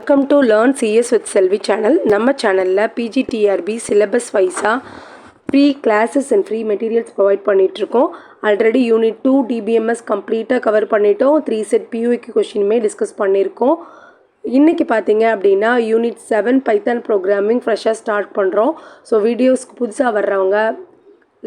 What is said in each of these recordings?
Welcome to Learn CS with Selvi channel. நம்ம சேனலில் PGTRB syllabus வைஸாக free classes and free materials provide பண்ணிகிட்ருக்கோம். Already unit 2 DBMS கம்ப்ளீட்டாக cover பண்ணிட்டோம். 3 set PUQ கொஷினுமே discuss பண்ணியிருக்கோம். இன்றைக்கி பார்த்தீங்க அப்படின்னா யூனிட் 7 பைத்தான் ப்ரோக்ராமிங் ஃப்ரெஷ்ஷாக ஸ்டார்ட் பண்ணுறோம். ஸோ வீடியோஸ்க்கு புதுசாக வர்றவங்க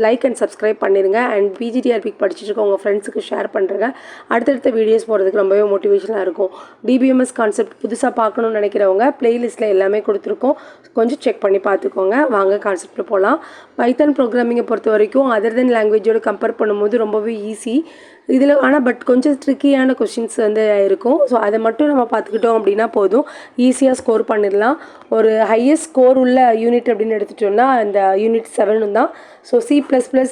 லைக் அண்ட் சப்ஸ்கிரைப் பண்ணிடுங்க. அண்ட் பிஜிடிஆர்பிக்கு படிச்சுட்டு இருக்க உங்கள் ஃப்ரெண்ட்ஸுக்கு ஷேர் பண்ணுறேங்க. அடுத்தடுத்த வீடியோஸ் போகிறதுக்கு ரொம்பவே மோட்டிவேஷனாக இருக்கும். டிபிஎம்எஸ் கான்செப்ட் புதுசாக பார்க்கணுன்னு நினைக்கிறவங்க ப்ளேலிஸ்ட்டில் எல்லாமே கொடுத்துருக்கோம், கொஞ்சம் செக் பண்ணி பார்த்துக்கோங்க. வாங்க கான்செப்ட்டில் போகலாம். பைத்தான் ப்ரோக்ராமிங்கை பொறுத்த வரைக்கும் அதர் தென் லாங்குவேஜோடு கம்பேர் பண்ணும்போது ரொம்பவே ஈஸி இதில். ஆனால் பட் கொஞ்சம் ட்ரிக்கியான கொஷின்ஸ் வந்து இருக்கும். ஸோ அதை மட்டும் நம்ம பார்த்துக்கிட்டோம் அப்படின்னா போதும், ஈஸியாக ஸ்கோர் பண்ணிடலாம். ஒரு ஹையஸ்ட் ஸ்கோர் உள்ள யூனிட் அப்படின்னு எடுத்துட்டோம்னா அந்த யூனிட் 7 தான். So C++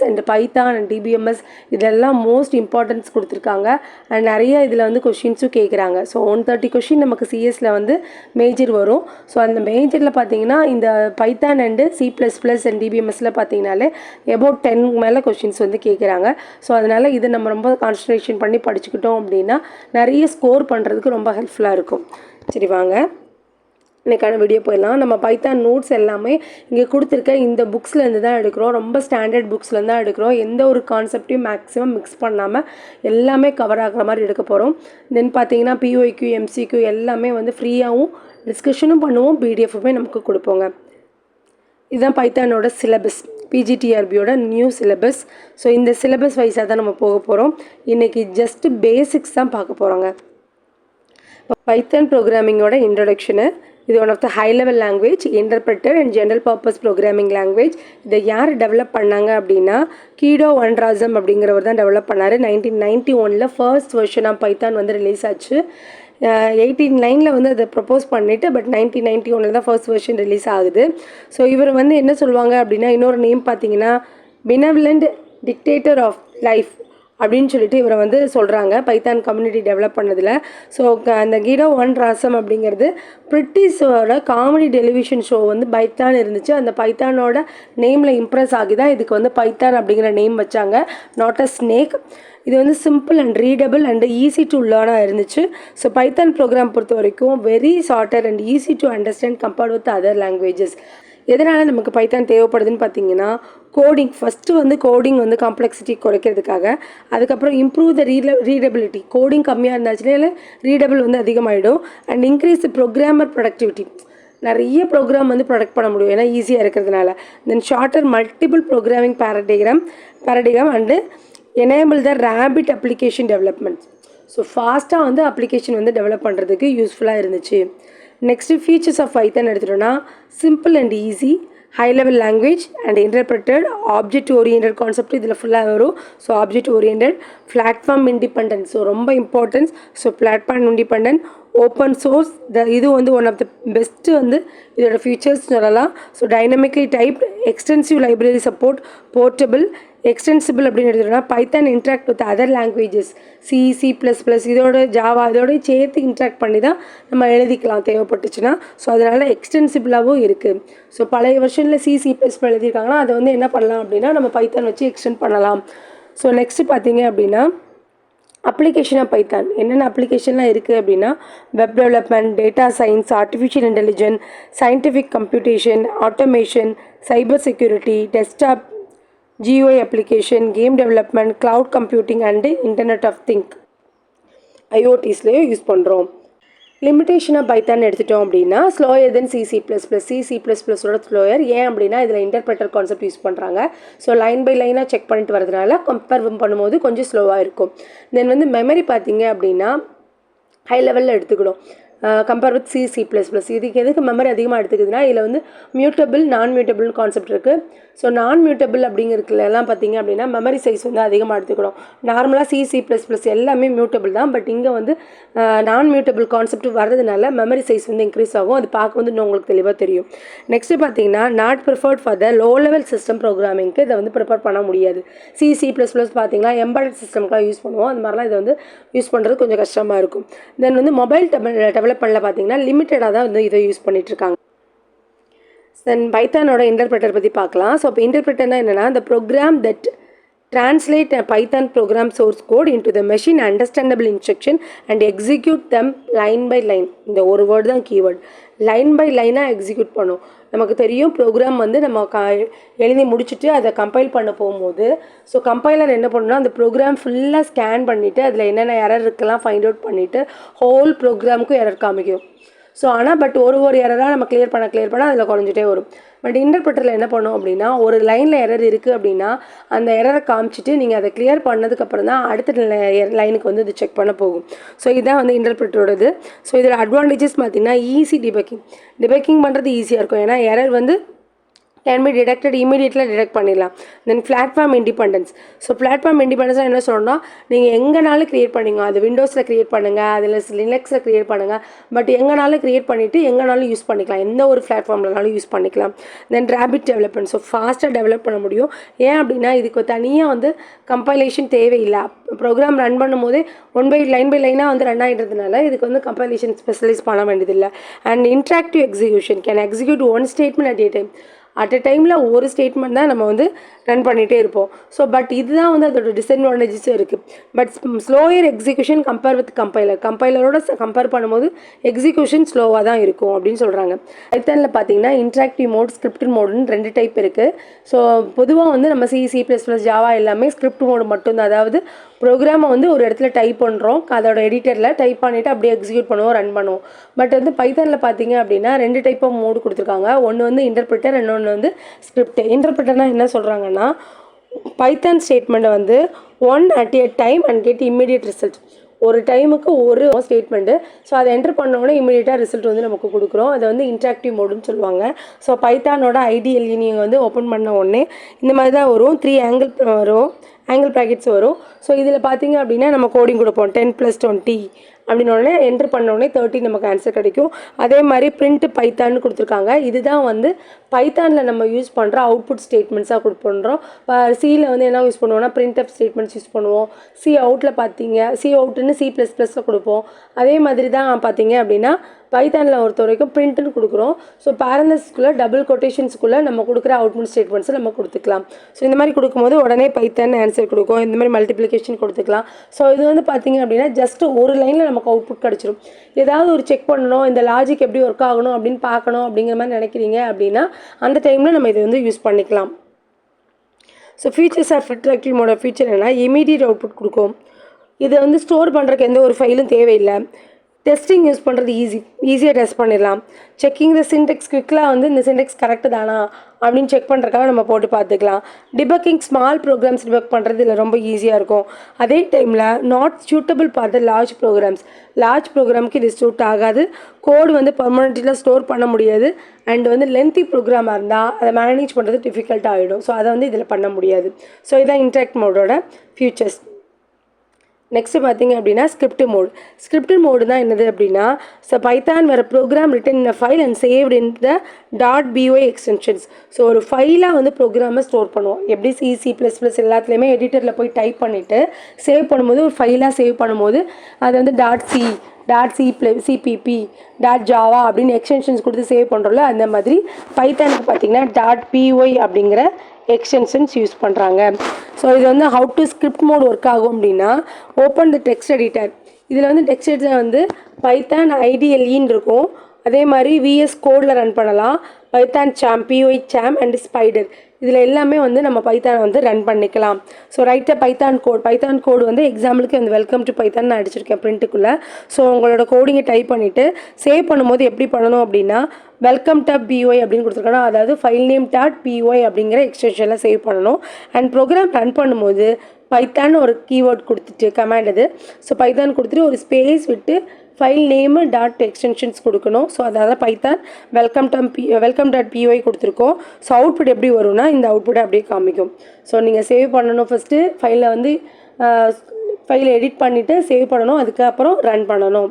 and Python and DBMS இதெல்லாம் மோஸ்ட் இம்பார்ட்டன்ஸ் கொடுத்துருக்காங்க. அண்ட் நிறைய இதில் வந்து கொஷின்ஸும் கேட்குறாங்க. ஸோ 130 கொஷின் நமக்கு சிஎஸ்சில் வந்து மேஜர் வரும். ஸோ அந்த மேஜரில் பார்த்தீங்கன்னா இந்த பைத்தான் அண்டு C++ அண்ட் டிபிஎம்எஸில் பார்த்தீங்கனாலே அபவுட் 10 மேலே கொஷின்ஸ் வந்து கேட்குறாங்க. ஸோ அதனால் இதை நம்ம ரொம்ப கான்சன்ட்ரேஷன் பண்ணி படிச்சுக்கிட்டோம் அப்படின்னா நிறைய ஸ்கோர் பண்ணுறதுக்கு ரொம்ப ஹெல்ப்ஃபுல்லாக இருக்கும். சரி வாங்க இன்றைக்கான வீடியோ போயிடலாம். நம்ம பைத்தான் நோட்ஸ் எல்லாமே இங்கே கொடுத்துருக்க இந்த புக்ஸ்லேருந்து தான் எடுக்கிறோம். ரொம்ப ஸ்டாண்டர்ட் புக்ஸ்லேருந்து தான் எடுக்கிறோம். எந்த ஒரு கான்செப்டையும் மேக்ஸிமம் மிக்ஸ் பண்ணாமல் எல்லாமே கவர் ஆகிற மாதிரி எடுக்க போகிறோம். தென் பார்த்தீங்கன்னா POQ MCQ எல்லாமே வந்து ஃப்ரீயாகவும் டிஸ்கஷனும் பண்ணுவோம், பிடிஎஃப்புமே நமக்கு கொடுப்போங்க. இதுதான் பைத்தானோட சிலபஸ், பிஜிடிஆர்பியோட நியூ சிலபஸ். ஸோ இந்த சிலபஸ் வைஸாக தான் நம்ம போக போகிறோம். இன்றைக்கி ஜஸ்ட்டு பேசிக்ஸ் தான் பார்க்க போகிறோங்க. பைத்தான் ப்ரோக்ராமிங்கோட இன்ட்ரொடக்ஷனு. இது one of the high level language, interpreter and general purpose programming language. இதை யார் டெவலப் பண்ணாங்க அப்படின்னா கீடோ வன்ராசம் அப்படிங்கிறவர் தான் டெவலப் பண்ணார். 1991 ஃபர்ஸ்ட் வெர்ஷன் ஆஃப் பைத்தான் வந்து ரிலீஸ் ஆச்சு. 89 வந்து அதை ப்ரப்போஸ் பண்ணிவிட்டு பட் 1991 தான் ஃபர்ஸ்ட் வெர்ஷன் ரிலீஸ் ஆகுது. ஸோ இவர் வந்து என்ன சொல்லுவாங்க அப்படின்னா இன்னொரு நேம் பார்த்தீங்கன்னா பெனவலண்ட் டிக்டேட்டர் ஆஃப் லைஃப் அப்படின்னு சொல்லிட்டு இவரை வந்து சொல்கிறாங்க பைத்தான் கம்யூனிட்டி டெவலப் பண்ணதில். ஸோ அந்த கீடோ வன்ராசம் அப்படிங்கிறது பிரிட்டிஷோட காமெடி டெலிவிஷன் ஷோ வந்து பைத்தான் இருந்துச்சு. அந்த பைத்தானோட நேமில் இம்ப்ரெஸ் ஆகி தான் இதுக்கு வந்து பைத்தான் அப்படிங்கிற நேம் வச்சாங்க, நாட் அ ஸ்னேக். இது வந்து simple and readable and easy to லேர்னாக இருந்துச்சு. ஸோ பைத்தான் ப்ரோக்ராம் பொறுத்த வரைக்கும் very shorter and easy to understand compared with other languages. எதனால் நமக்கு பைத்தான் தேவைப்படுதுன்னு பார்த்தீங்கன்னா கோடிங் ஃபஸ்ட்டு வந்து கோடிங் வந்து காம்ப்ளெக்சிட்டி குறைக்கிறதுக்காக, அதுக்கப்புறம் இம்ப்ரூவ் த ரீடபிலிட்டி. கோடிங் கம்மியாக இருந்துச்சுன்னா ரீடபிள் வந்து அதிகமாகிடும். And increase the programmer productivity, நிறைய ப்ரோக்ராம் வந்து ப்ரொடக்ட் பண்ண முடியும் ஏன்னா ஈஸியாக இருக்கிறதுனால. Then shorter multiple programming paradigm and enable the rapid application development. So ஃபாஸ்ட்டாக வந்து அப்ளிகேஷன் வந்து டெவலப் பண்ணுறதுக்கு யூஸ்ஃபுல்லாக இருந்துச்சு. நெக்ஸ்ட்டு ஃபீச்சர்ஸ் ஆஃப் பைத்தான் எடுத்துட்டோன்னா simple and easy, high level language and interpreted, object orient concept இதில் ஃபுல்லாக வரும். So object orient, platform independence, so ரொம்ப importance. So platform independent, open source, இது வந்து ஒன் ஆஃப் த பெஸ்ட்டு வந்து இதோட features சொல்லலாம். So dynamically typed, extensive library support, portable, extensible அப்படின்னு எடுத்துட்டோம்னா Python interact with other languages, C++ இதோட Java இதோட சேர்த்து இன்ட்ராக்ட் பண்ணி தான் நம்ம எழுதிக்கலாம் தேவைப்பட்டுச்சுன்னா. ஸோ அதனால் எக்ஸ்டென்சிபிளாகவும் இருக்குது. ஸோ பழைய வெர்ஷனில் C++ எழுதியிருக்காங்கன்னா அதை வந்து என்ன பண்ணலாம் அப்படின்னா நம்ம பைத்தான் வச்சு எக்ஸ்டெண்ட் பண்ணலாம். ஸோ நெக்ஸ்ட்டு பார்த்தீங்க அப்படின்னா அப்ளிகேஷனாக பைத்தான் என்னென்ன அப்ளிகேஷன்லாம் இருக்குது அப்படின்னா web development, data science, artificial intelligence, scientific computation, automation, cyber security, desktop, GUI application, game development, cloud computing and internet of thing IoTஸ்லேயும் யூஸ் பண்ணுறோம். லிமிட்டேஷனாக பைத்தான் எடுத்துட்டோம் அப்படின்னா ஸ்லோயர் தென் C++ஓட ஸ்லோயர். ஏன் அப்படின்னா இதில் இன்டர்பிரட்டர் கான்செப்ட் யூஸ் பண்ணுறாங்க. ஸோ லைன் பை லைனாக செக் பண்ணிட்டு வரதுனால கம்பேர் பண்ணும்போது கொஞ்சம் ஸ்லோவாக இருக்கும். தென் வந்து மெமரி பார்த்தீங்க அப்படின்னா ஹை லெவலில் எடுத்துக்கிடும் கம்பேர் வித் C++. இதுக்கு எதுக்கு மெமரி அதிகமாக எடுத்துக்குதுன்னா இதில் வந்து மியூட்டபிள், நான் மியூட்டபிள் கான்செப்ட் இருக்குது. ஸோ நான் மியூட்டபிள் அப்படிங்கிறதுலாம் பார்த்தீங்க அப்படின்னா மெமரி சைஸ் வந்து அதிகமாக எடுத்துக்கணும். நார்மலாக C++ எல்லாமே மியூட்டபிள் தான், பட் இங்கே வந்து நான் மியூட்டபிள் கான்செப்ட் வர்றதுனால மெமரி சைஸ் வந்து இன்க்ரீஸ் ஆகும். அது பார்க்க வந்து இன்னும் உங்களுக்கு தெளிவாக தெரியும். நெக்ஸ்ட்டு பார்த்தீங்கன்னா not preferred for the low level system ப்ரோக்ராமிங்க்கு இதை வந்து ப்ரிஃபர் பண்ண முடியாது. C++ பார்த்தீங்கன்னா எம்பெடட் சிஸ்டம்க்குலாம் யூஸ் பண்ணுவோம். அந்த மாதிரிலாம் இதை வந்து யூஸ் பண்ணுறது கொஞ்சம் கஷ்டமாக இருக்கும். தென் வந்து மொபைல் டெவலப்மெண்ட்டில் பார்த்தீங்கன்னா லிமிட்டடாக தான் வந்து இதை யூஸ் பண்ணிகிட்ருக்காங்க. தென் பைத்தானோட இன்டர்பிரட்டர் பற்றி பார்க்கலாம். ஸோ இப்போ இன்டர்பிரட்டர்னா என்னென்னா இந்த program that translate a Python program source code into the machine understandable instruction and execute them line by line. இந்த ஒரு வேர்டு தான் கீவேர்ட். லைன் பை லைனாக எக்ஸிக்யூட் பண்ணும். நமக்கு தெரியும் ப்ரோக்ராம் வந்து நம்ம எழுதி முடிச்சுட்டு அதை கம்பைல் பண்ண போகும்போது ஸோ கம்பைலர் என்ன பண்ணணும்னா அந்த ப்ரோக்ராம் ஃபுல்லாக ஸ்கேன் பண்ணிவிட்டு அதில் என்னென்ன எரர் இருக்கலாம் ஃபைண்ட் அவுட் பண்ணிவிட்டு ஹோல் ப்ரோக்ராமுக்கும் எரர் காமிக்கும். ஸோ ஆனால் பட் ஒரு எரராக நம்ம கிளியர் பண்ண அதில் குறைஞ்சிட்டே வரும். பட் இன்டர்பிரட்டரில் என்ன பண்ணோம் அப்படின்னா ஒரு லைனில் எரர் இருக்குது அப்படின்னா அந்த எரரை காமிச்சிட்டு நீங்கள் அதை கிளியர் பண்ணதுக்கப்புறம் தான் அடுத்த லைனுக்கு வந்து இது செக் பண்ண போகும். ஸோ இதுதான் வந்து இன்டர்பிரட்டரோடது. ஸோ இதில் அட்வான்டேஜஸ் பார்த்திங்கன்னா ஈஸி டிபக்கிங் பண்ணுறது ஈஸியாக இருக்கும். ஏன்னா எரர் வந்து கேன் பி டிடெக்டட் இமீடியட்லாம் டிடெக்ட் பண்ணிடலாம். தென் பிளாட்ஃபார்ம் இண்டிபெண்டன்ஸ். ஸோ பிளாட்ஃபார்ம் இண்டிபெண்டன்ஸாக என்ன சொல்லணும்னா நீங்கள் எங்கேனாலும் க்ரியேட் பண்ணிங்க. அது விண்டோஸில் க்ரியேட் பண்ணுங்கள், அதில் லினக்ஸில் க்ரியேட் பண்ணுங்கள். பட் எங்கேனாலும் க்ரியேட் பண்ணிவிட்டு எங்கேனாலும் யூஸ் பண்ணிக்கலாம், எந்த ஒரு பிளாட்ஃபார்ம்லனாலும் யூஸ் பண்ணிக்கலாம். தென் ரேபிட் டெவலப்மெண்ட். ஸோ ஃபாஸ்ட்டாக டெவலப் பண்ண முடியும். ஏன் அப்படின்னா இதுக்கு தனியாக வந்து கம்பைலேஷன் தேவையில்லை. ப்ரோக்ராம் ரன் பண்ணும்போதே லைன் பை லைனாக வந்து ரன் ஆகிடுறதுனால இதுக்கு வந்து கம்பைலேஷன் ஸ்பெஷலைஸ் பண்ண வேண்டியதில்லை. And interactive execution can execute one statement at a டைமில் ஒரு ஸ்டேட்மெண்ட் தான் நம்ம வந்து ரன் பண்ணிகிட்டே இருப்போம். ஸோ பட் இதுதான் வந்து அதோட டிஸ்அட்வான்டேஜஸும் இருக்குது. But slower execution compare with கம்பைலரோட கம்பேர் பண்ணும்போது எக்ஸிக்யூஷன் ஸ்லோவாக தான் இருக்கும் அப்படின்னு சொல்கிறாங்க. பைத்தானில் பார்த்தீங்கன்னா இன்ட்ராக்டிவ் மோட், ஸ்கிரிப்ட் மோடுன்னு 2 டைப் இருக்குது. ஸோ பொதுவாக வந்து நம்ம C++, ஜாவா எல்லாமே ஸ்கிரிப்ட் மோடு மட்டும்தான். அதாவது ப்ரோக்ராமை வந்து ஒரு இடத்துல டைப் பண்ணுறோம், அதோட எடிட்டரில் டைப் பண்ணிவிட்டு அப்படியே எக்ஸிக்யூட் பண்ணுவோம், ரன் பண்ணுவோம். பட் வந்து பைத்தானில் பார்த்தீங்க அப்படின்னா 2 டைப் ஆஃப் மோடு கொடுத்துருக்காங்க. ஒன்று வந்து இன்டர்பிரிட்டர், இன்னொன்று வந்து ஸ்கிரிப்ட். இன்டர்பிரிட்டர்னால் என்ன சொல்கிறாங்கன்னா பைத்தான் ஸ்டேட்மெண்ட்டை வந்து one at a time and get immediate result. ஒரு டைமுக்கு ஒரு ஸ்டேட்மெண்ட்டு. ஸோ அதை என்டர் பண்ணோடனே இமீடியட்டாக ரிசல்ட் வந்து நமக்கு கொடுக்குறோம். அதை வந்து இன்ட்ராக்டிவ் மோடுன்னு சொல்லுவாங்க. ஸோ பைத்தானோட ஐடிஎல்இ நீங்கள் வந்து ஓப்பன் பண்ண உடனே இந்த மாதிரி தான் வரும். 3 ஆங்கிள் ப்ராக்கெட்ஸ் வரும். ஸோ இதில் பார்த்தீங்க அப்படின்னா நம்ம கோடிங் கொடுப்போம் 10 + 20 அப்படின்னு உடனே என்ட்ரு பண்ணோடனே 30 நமக்கு ஆன்சர் கிடைக்கும். அதே மாதிரி பிரிண்ட் பைத்தான்னு கொடுத்துருக்காங்க. இதுதான் வந்து பைத்தானில் நம்ம யூஸ் பண்ணுற அவுட்புட் ஸ்டேட்மெண்ட்ஸாக பண்ணுறோம். இப்போ சியில் வந்து என்ன யூஸ் பண்ணுவோம்னா printf ஸ்டேட்மெண்ட்ஸ் யூஸ் பண்ணுவோம். அவுட்டில் பார்த்தீங்க அவுட்டுன்னு C++ல் கொடுப்போம். அதே மாதிரி தான் பார்த்தீங்க அப்படின்னா பைத்தானில் பொறுத்த வரைக்கும் பிரிண்ட்டுன்னு கொடுக்குறோம். ஸோ பேரலல்ஸ்குள்ளே டபுள் கொட்டேஷன்ஸ்குள்ளே நம்ம கொடுக்குற அவுட்புட் ஸ்டேட்மெண்ட்ஸை நம்ம கொடுத்துக்கலாம். ஸோ இந்த மாதிரி கொடுக்கும்போது உடனே பைத்தான் ஆன்சர் கொடுக்கும். இந்த மாதிரி மல்டிப்ளிகேஷன் கொடுத்துக்கலாம். ஸோ இது வந்து பார்த்திங்க அப்படின்னா ஜஸ்ட் ஒரு லைனில் நமக்கு அவுட்புட் கிடச்சிரும். ஏதாவது ஒரு செக் பண்ணணும், இந்த லாஜிக் எப்படி ஒர்க் ஆகணும் அப்படின்னு பார்க்கணும் அப்படிங்கிற மாதிரி நினைக்கிறீங்க அப்படின்னா அந்த டைமில் நம்ம இதை வந்து யூஸ் பண்ணிக்கலாம். ஸோ ஃபீச்சர்ஸ் ஆஃப் இன்டராக்டிவ் மோட ஃபீச்சர் என்னென்னா இமீடியட் அவுட்புட் கொடுக்கும். இதை வந்து ஸ்டோர் பண்ணுறதுக்கு எந்த ஒரு ஃபைலும் தேவையில்லை. டெஸ்டிங் யூஸ் பண்ணுறது ஈஸியாக டெஸ்ட் பண்ணிடலாம். செக்கிங் த சின்டெக்ஸ் குவிக்காக வந்து இந்த சின்டெக்ஸ் கரெக்டு தானா அப்படின்னு செக் பண்ணுறதுக்காக நம்ம போட்டு பார்த்துக்கலாம். டிபக்கிங் ஸ்மால் ப்ரோக்ராம்ஸ் டிபக் பண்ணுறது இதில் ரொம்ப ஈஸியாக இருக்கும். அதே டைமில் not suitable for the large ப்ரோக்ராமுக்கு இது சூட் ஆகாது. கோடு வந்து பர்மனெண்ட்டில் ஸ்டோர் பண்ண முடியாது. அண்ட் வந்து லென்த்தி ப்ரோக்ராமாக இருந்தால் அதை மேனேஜ் பண்ணுறது டிஃபிகல்ட்டாக ஆகிடும். ஸோ அதை வந்து இதில் பண்ண முடியாது. ஸோ இதான் இன்ட்ராக்ட் மோடோட ஃபியூச்சர்ஸ். நெக்ஸ்ட்டு பார்த்திங்க அப்படின்னா ஸ்கிரிப்ட் மோடு தான் என்னது அப்படின்னா பைத்தான் வர program written in a file and saved in the .py extensions. ஸோ ஒரு ஃபைலாக வந்து ப்ரோக்ராமை ஸ்டோர் பண்ணுவோம். எப்படி C++ எல்லாத்துலேயுமே எடிட்டரில் போய் டைப் பண்ணிவிட்டு சேவ் பண்ணும்போது ஒரு ஃபைலாக சேவ் பண்ணும்போது அது வந்து .cpp .java அப்படின்னு எக்ஸ்டென்ஷன்ஸ் கொடுத்து சேவ் பண்ணுறோம்ல, அந்த மாதிரி பைத்தானுக்கு பார்த்திங்கன்னா .py அப்படிங்கிற எக்ஸ்டென்ஷன்ஸ் யூஸ் பண்ணுறாங்க. ஸோ இது வந்து how to script mode work ஆகும் அப்படின்னா ஓப்பன் த டெக்ஸ்ட் எடிட்டர். இதில் வந்து டெக்ஸ்ட் எடிட்டர் வந்து பைத்தான் ஐடிஎல்இன்னு இருக்கும். அதே மாதிரி VS கோடில் ரன் பண்ணலாம். பைத்தான் PyCharm அண்ட் ஸ்பைடர் இதில் எல்லாமே வந்து நம்ம பைத்தானை வந்து ரன் பண்ணிக்கலாம். ஸோ ரைட்டாக பைத்தான் கோடு வந்து எக்ஸாம்பிளுக்கு வந்து வெல்கம் டு பைத்தான் நான் அடிச்சிருக்கேன் பிரிண்ட்டுக்குள்ளே. ஸோ உங்களோட கோடிங்கை டைப் பண்ணிவிட்டு சேவ் பண்ணும்போது எப்படி பண்ணணும் அப்படின்னா welcome.py அப்படின்னு கொடுத்துருக்கோன்னா அதாவது ஃபைல் நேம் .py அப்படிங்கிற எக்ஸ்டென்ஷனில் சேவ் பண்ணணும். அண்ட் ப்ரோக்ராம் ரன் பண்ணும்போது பைத்தான் ஒரு கீவேர்ட் கொடுத்துட்டு கமாண்ட் இது. ஸோ பைத்தான் கொடுத்துட்டு ஒரு ஸ்பேஸ் விட்டு ஃபைல் நேமு .extensions கொடுக்கணும். ஸோ அதாவது பைத்தான் welcome.py கொடுத்துருக்கோம். ஸோ அவுட்புட் எப்படி வரும்னா இந்த அவுட்புட்டை அப்படியே காமிக்கும். ஸோ நீங்கள் சேவ் பண்ணணும். ஃபஸ்ட்டு ஃபைலை வந்து ஃபைலை எடிட் பண்ணிவிட்டு சேவ் பண்ணணும். அதுக்கப்புறம் ரன் பண்ணணும்.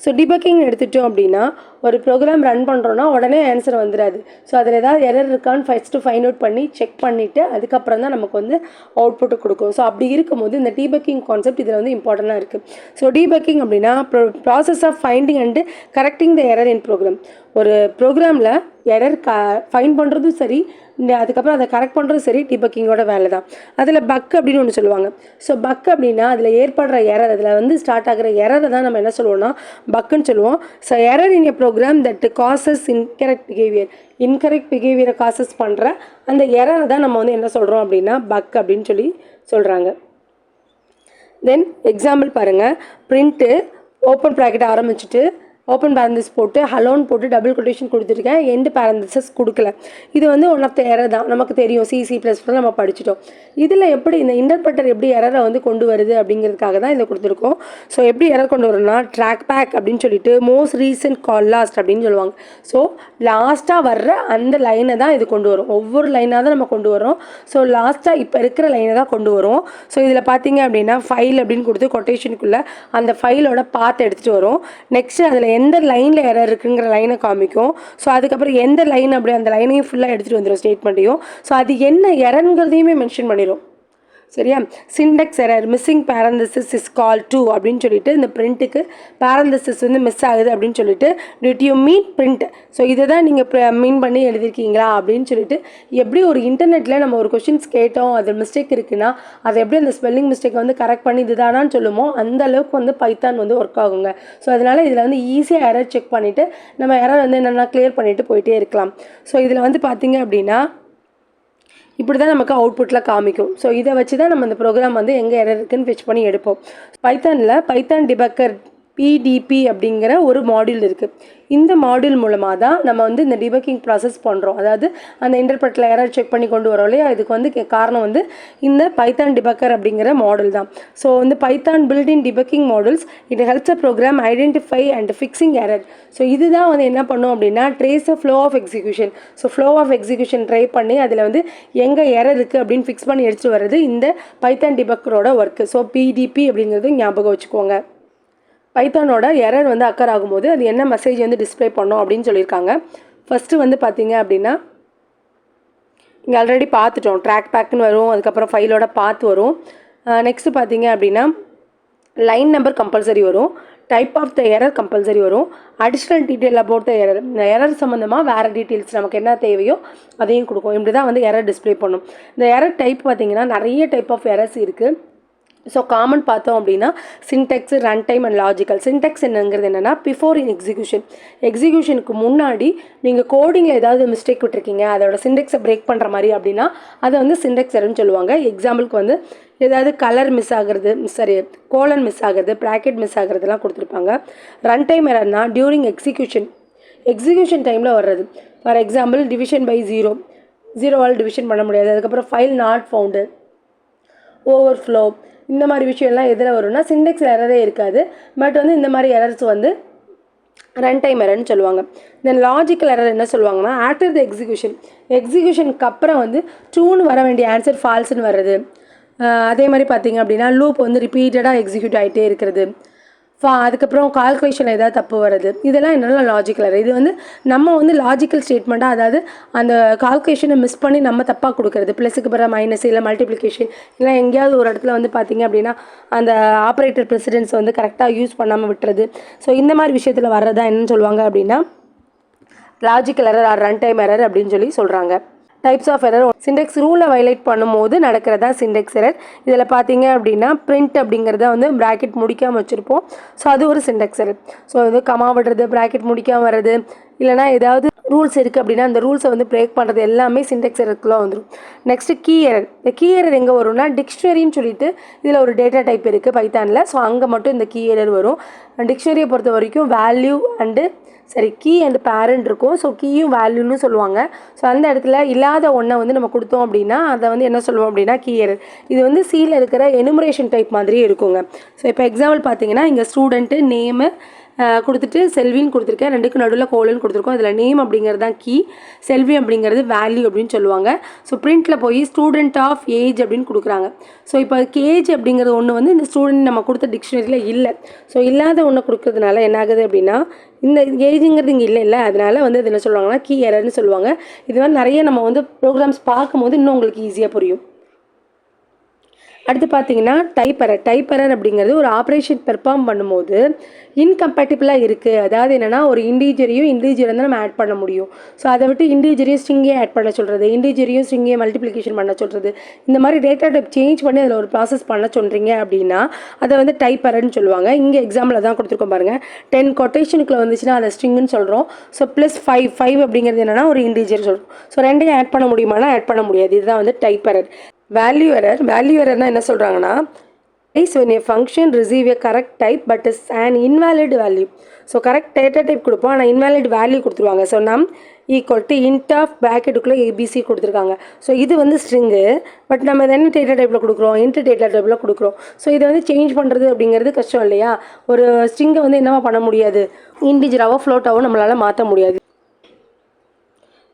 ஸோ டிபக்கிங் எடுத்துட்டோம் அப்படின்னா ஒரு ப்ரோக்ராம் ரன் பண்ணுறோன்னா உடனே ஆன்சர் வந்துடாது. ஸோ அதில் ஏதாவது எரர் இருக்கான்னு ஃபஸ்ட்டு ஃபைண்ட் அவுட் பண்ணி செக் பண்ணிவிட்டு அதுக்கப்புறம் தான் நமக்கு வந்து அவுட்புட்டு கொடுக்கும். ஸோ அப்படி இருக்கும்போது இந்த டீபக்கிங் கான்செப்ட் இதில் வந்து இம்பார்ட்டண்ட்டாக இருக்குது. ஸோ டீபக்கிங் அப்படின்னா process of finding and correcting the error in program. ஒரு ப்ரோக்ராமில் எரர் ஃபைண்ட் பண்ணுறதும் சரி, அதுக்கப்புறம் அதை கரெக்ட் பண்ணுறதும் சரி டிபக்கிங்கோட வேலை தான். அதில் பக் அப்படின்னு ஒன்று சொல்லுவாங்க. ஸோ பக் அப்படின்னா அதில் ஏற்படுற எரர், அதில் வந்து ஸ்டார்ட் ஆகிற எரரை தான் நம்ம என்ன சொல்லுவோம்னா பக்குன்னு சொல்லுவோம். So error in a program that causes incorrect பிஹேவியரை காசஸ் பண்ணுற அந்த எரரை தான் நம்ம வந்து என்ன சொல்கிறோம் அப்படின்னா பக் அப்படின்னு சொல்லி சொல்கிறாங்க. தென் எக்ஸாம்பிள் பாருங்கள். பிரிண்ட்டு ஓப்பன் ப்ராக்கெட் ஆரம்பிச்சுட்டு ஓப்பன் பேரந்திஸ் போட்டு ஹலோன்னு போட்டு டபுள் கொட்டேஷன் கொடுத்துருக்கேன், எண்டு பேரந்திசஸ் கொடுக்கல. இது வந்து ஒன் ஆஃப் த எரர் தான், நமக்கு தெரியும். C++ நம்ம படிச்சிட்டோம். இதில் எப்படி இந்த இன்டர்பிரட்டர் எப்படி எரரை வந்து கொண்டு வருது அப்படிங்கிறதுக்காக தான் இதை கொடுத்துருக்கோம். ஸோ எப்படி எரர் கொண்டு வரும்னா ட்ராக் பேக் அப்படின்னு சொல்லிட்டு மோஸ்ட் ரீசன்ட் கால் லாஸ்ட் அப்படின்னு சொல்லுவாங்க. ஸோ லாஸ்ட்டாக வர்ற அந்த லைனை தான் இது கொண்டு வரும். ஒவ்வொரு லைனாக தான் நம்ம கொண்டு வரோம். ஸோ லாஸ்ட்டாக இப்போ இருக்கிற லைனை தான் கொண்டு வரும். ஸோ இதில் பார்த்தீங்க அப்படின்னா ஃபைல் அப்படின்னு கொடுத்து கொட்டேஷனுக்குள்ளே அந்த ஃபைலோட பாத் எடுத்துகிட்டு வரும். நெக்ஸ்ட்டு அதில் எந்த லைனில் எரர் இருக்குங்கிற லைனை காமிக்கும். ஸோ அதுக்கப்புறம் எந்த லைன் அப்படி அந்த லைனையும் ஃபுல்லாக எடுத்துகிட்டு வந்துடும் ஸ்டேட்மெண்ட்டையும். ஸோ அது என்ன எரருங்கிறதையுமே மென்ஷன் பண்ணிடும். சரியா? Sintex error missing parenthesis is call to அப்படின்னு சொல்லிட்டு இந்த பிரிண்ட்டுக்கு பேரந்தசிஸ் வந்து மிஸ் ஆகுது அப்படின்னு சொல்லிட்டு did you mean print. So இதை தான் நீங்கள் மீன் பண்ணி எழுதிருக்கீங்களா அப்படின்னு சொல்லிட்டு எப்படி ஒரு இன்டர்நெட்டில் நம்ம ஒரு கொஷின்ஸ் கேட்டோம், அது மிஸ்டேக் இருக்குன்னா அதை எப்படி அந்த ஸ்பெல்லிங் மிஸ்டேக்கை வந்து கரெக்ட் பண்ணி இதுதானான்னு சொல்லுமோ அந்த அளவுக்கு வந்து பைத்தான் வந்து ஒர்க் ஆகுங்க. ஸோ அதனால் இதில் வந்து ஈஸியாக எரர் செக் பண்ணிவிட்டு நம்ம எரர் வந்து என்னென்னா கிளியர் பண்ணிவிட்டு போயிட்டே இருக்கலாம். ஸோ இதில் வந்து பார்த்திங்க அப்படின்னா இப்படி தான் நமக்கு அவுட்புட்டில் காமிக்கும். ஸோ இதை வச்சு தான் நம்ம இந்த ப்ரோக்ராம் வந்து எங்கே எரர் இருக்குன்னு ஃபெச் பண்ணி எடுப்போம். பைத்தானில் பைத்தான் டிபக்கர் PDP அப்படிங்கிற ஒரு மாடியூல் இருக்குது. இந்த மாடியூல் மூலமாக தான் நம்ம வந்து இந்த டிபக்கிங் ப்ராசஸ் பண்ணுறோம். அதாவது அந்த இன்டர்பிரட்டில் எரர் செக் பண்ணி கொண்டு வரோம் இல்லையா, இதுக்கு வந்து காரணம் வந்து இந்த பைத்தான் டிபக்கர் அப்படிங்கிற மாடல் தான். ஸோ வந்து Python building debugging models it helps a program identify and fixing error. So இதுதான் வந்து என்ன பண்ணும் அப்படின்னா trace a flow of execution. So flow of execution try பண்ணி அதில் வந்து எங்கே எரர் இருக்குது அப்படின்னு ஃபிக்ஸ் பண்ணி எடுத்துகிட்டு வர்றது இந்த பைத்தான் டிபக்கரோட ஒர்க்கு. ஸோ PDP அப்படிங்கிறது ஞாபகம் வச்சுக்கோங்க. பைத்தானோட எரர் வந்து அக்கர் ஆகும்போது அது என்ன மெசேஜ் வந்து டிஸ்பிளே பண்ணோம் அப்படின்னு சொல்லியிருக்காங்க. ஃபஸ்ட்டு வந்து பார்த்தீங்க அப்படின்னா இங்கே ஆல்ரெடி பார்த்துட்டோம். ட்ராக் பேக்குன்னு வரும், அதுக்கப்புறம் ஃபைலோட பாத் வரும். நெக்ஸ்ட்டு பார்த்தீங்க அப்படின்னா லைன் நம்பர் கம்பல்சரி வரும், type of the error compulsory வரும், additional detail about the error, இந்த எரர் சம்மந்தமாக வேறு டீட்டெயில்ஸ் நமக்கு என்ன தேவையோ அதையும் கொடுக்கும். இப்படி தான் வந்து எரர் டிஸ்பிளே பண்ணும். இந்த எரர் டைப் பார்த்திங்கன்னா நிறைய டைப் ஆஃப் எரர்ஸ் இருக்குது. ஸோ காமன் பார்த்தோம் அப்படின்னா Sintex, run time and logical. Sintex என்னங்கிறது என்னென்னா பிஃபோர் இன் எக்ஸிக்யூஷனுக்கு முன்னாடி நீங்கள் கோடிங்கில் ஏதாவது மிஸ்டேக் விட்டுருக்கீங்க, அதோட சின்டெக்ஸை பிரேக் பண்ணுற மாதிரி அப்படின்னா அதை வந்து சின்டெக்ஸ் எரர்னு சொல்லுவாங்க. எக்ஸாம்பிளுக்கு வந்து ஏதாவது கலர் மிஸ் ஆகிறது, கோலன் மிஸ் ஆகிறது, ப்ராக்கெட் மிஸ் ஆகிறதுலாம் கொடுத்துருப்பாங்க. ரன் டைம் எரர்னா டியூரிங் எக்ஸிக்யூஷன் டைமில் வர்றது. For example division by 0 division பண்ண முடியாது. அதுக்கப்புறம் ஃபைல் நாட் ஃபவுண்டு, ஓவர்ஃப்ளோ, இந்த மாதிரி விஷயம்லாம் எதில் வரும்னா சின்டெக்ஸ் எரரே இருக்காது. பட் வந்து இந்த மாதிரி எரர்ஸ் வந்து ரன் டைம் எரர்னு சொல்லுவாங்க. தென் லாஜிக்கல் எரர் என்ன சொல்லுவாங்கன்னா ஆஃப்டர் த எக்ஸிக்யூஷனுக்கு அப்புறம் வந்து ட்ரூன்னு வர வேண்டிய ஆன்சர் ஃபால்ஸ்ன்னு வர்றது. அதே மாதிரி பார்த்திங்க அப்படின்னா லூப் வந்து ரிப்பீட்டடாக எக்ஸிக்யூட் ஆகிட்டே இருக்கிறது. அதுக்கப்புறம் கால்குலேஷனில் ஏதாவது தப்பு வருது. இதெல்லாம் என்னென்னா லாஜிக்கல் எரர். இது வந்து நம்ம வந்து லாஜிக்கல் ஸ்டேட்மெண்ட்டாக, அதாவது அந்த கால்குலேஷனை மிஸ் பண்ணி நம்ம தப்பாக கொடுக்குறது, ப்ளஸுக்கு பிறகு மைனஸ் இல்லை மல்டிப்ளிகேஷன் இல்லை எங்கேயாவது ஒரு இடத்துல வந்து பார்த்திங்க அப்படின்னா அந்த ஆப்ரேட்டர் ப்ரெசிடென்ஸ் வந்து கரெக்டாக யூஸ் பண்ணாமல் விட்டுறது. ஸோ இந்த மாதிரி விஷயத்தில் வர்றதா என்னன்னு சொல்லுவாங்க அப்படின்னா logical error R run time error அப்படின்னு சொல்லி சொல்கிறாங்க. டைப்ஸ் ஆஃப் எரர் சின்டெக்ஸ் ரூலை வைலேட் பண்ணும்போது நடக்கிறதா சின்டெக்ஸ் எரர். இதில் பார்த்தீங்க அப்படின்னா பிரிண்ட் அப்படிங்கிறத வந்து ப்ராக்கெட் முடிக்காமல் வச்சுருப்போம். ஸோ அது ஒரு சின்டெக்ஸ் எரர். ஸோ இது கமா விடுறது, ப்ராக்கெட் முடிக்காமல் வர்றது, இல்லைனா ஏதாவது ரூல்ஸ் இருக்குது அப்படின்னா அந்த ரூல்ஸை வந்து பிரேக் பண்ணுறது எல்லாமே சின்டெக்ஸ் எரருக்குள்ளே வந்துடும். Next key error. இந்த கீ எரர் எங்கே வரும்னா டிக்ஷனரின்னு சொல்லிட்டு இதில் ஒரு டேட்டா டைப் இருக்குது பைத்தானில். ஸோ அங்கே மட்டும் இந்த கீ எரர் வரும். டிக்ஷனரியை பொறுத்த வரைக்கும் value and key and parent இருக்கும். ஸோ கீயும் வேல்யூன்னு சொல்லுவாங்க. ஸோ அந்த இடத்துல இல்லாத ஒன்றை வந்து நம்ம கொடுத்தோம் அப்படின்னா அதை வந்து என்ன சொல்லுவோம் அப்படின்னா கீ எரர். இது வந்து சியில் இருக்கிற எனுமரேஷன் டைப் மாதிரியே இருக்குங்க. ஸோ இப்போ எக்ஸாம்பிள் பார்த்தீங்கன்னா இங்கே ஸ்டூடெண்ட்டு நேமு கொடுத்துட்டு செல்வின்னு கொடுத்துருக்கேன், ரெண்டுக்கு நடுவில் கோலன் கொடுத்துருக்கோம். இதில் நேம் அப்படிங்கிறது தான் கீ, செல்வி அப்படிங்கிறது வேல்யூ அப்படின்னு சொல்லுவாங்க. ஸோ பிரிண்ட்டில் போய் ஸ்டூடெண்ட் ஆஃப் ஏஜ் அப்படின்னு கொடுக்குறாங்க. ஸோ இப்போ ஏஜ் அப்படிங்கிறது ஒன்று வந்து இந்த ஸ்டூடெண்ட் நம்ம கொடுத்த டிக்ஷனரியில் இல்லை. ஸோ இல்லாத ஒன்று கொடுக்கறதுனால என்ன ஆகுது அப்படின்னா இந்த ஏஜுங்கிறது இங்கே இல்லை, அதனால் வந்து இது என்ன சொல்லுவாங்கன்னா கீ எரர்னு சொல்லுவாங்க. இது மாதிரி நிறைய நம்ம வந்து ப்ரோக்ராம்ஸ் பார்க்கும்போது இன்னும் உங்களுக்கு ஈஸியாக புரியும். அடுத்து பார்த்தீங்கன்னா டைப் எரர் அப்படிங்கிறது ஒரு ஆப்ரேஷன் பெர்ஃபார்ம் பண்ணும்போது இன்கம்பேட்டிபிளாக இருக்குது. அதாவது என்னென்னா ஒரு இண்டீஜரையும் தான் நம்ம ஆட் பண்ண முடியும். ஸோ அதை விட்டு இண்டீஜரையும் ஸ்ட்ரிங்கே ஆட் பண்ண சொல்கிறது, இண்டீஜரையும் ஸ்ட்ரிங்கே மல்டிப்ளிகேஷன் பண்ண சொல்கிறது, இந்த மாதிரி டேட்டா டைப் சேஞ்ச் பண்ணி அதில் ஒரு ப்ராசஸ் பண்ண சொல்கிறீங்க அப்படின்னா அதை வந்து டைப் எரர்னு சொல்லுவாங்க. இங்கே எக்ஸாம்பிள் தான் கொடுத்துருக்கோம் பாருங்கள். 10 கொட்டேஷனுக்குள்ளே வந்துச்சுன்னா அதை ஸ்ட்ரிங்குன்னு சொல்கிறோம். ஸோ +5 அப்படிங்கிறது என்னென்னா ஒரு இண்டீஜர் சொல்கிறோம். ஸோ ரெண்டையும் ஆட் பண்ண முடியுமானா ஆட் பண்ண முடியாது. இதுதான் வந்து டைப் எரர். வேல்யூ எரர்னா என்ன சொல்கிறாங்கன்னா when a function receive a correct type but is an invalid value. So correct data type கொடுப்போம், ஆனால் இன்வாலிட் வேல்யூ கொடுத்துருவாங்க. ஸோ நம் ஈக்குவல் டு இன்ட் ஆஃப் ப்ராக்கெட்டுக்குள்ளே ஏபிசி கொடுத்துருக்காங்க. ஸோ இது வந்து ஸ்ட்ரிங்கு, பட் நம்ம இதை என்ன டேட்டா டைப்பில் கொடுக்குறோம், இன்ட்டு டேட்டா டைப்பில் கொடுக்குறோம். ஸோ இதை வந்து சேஞ்ச் பண்ணுறது அப்படிங்கிறது கஷ்டம் இல்லையா? ஒரு ஸ்ட்ரிங்கை வந்து என்னவா பண்ண முடியாது, இன்டிஜராவோ ஃப்ளோட்டாவோ நம்மளால் மாற்ற முடியாது.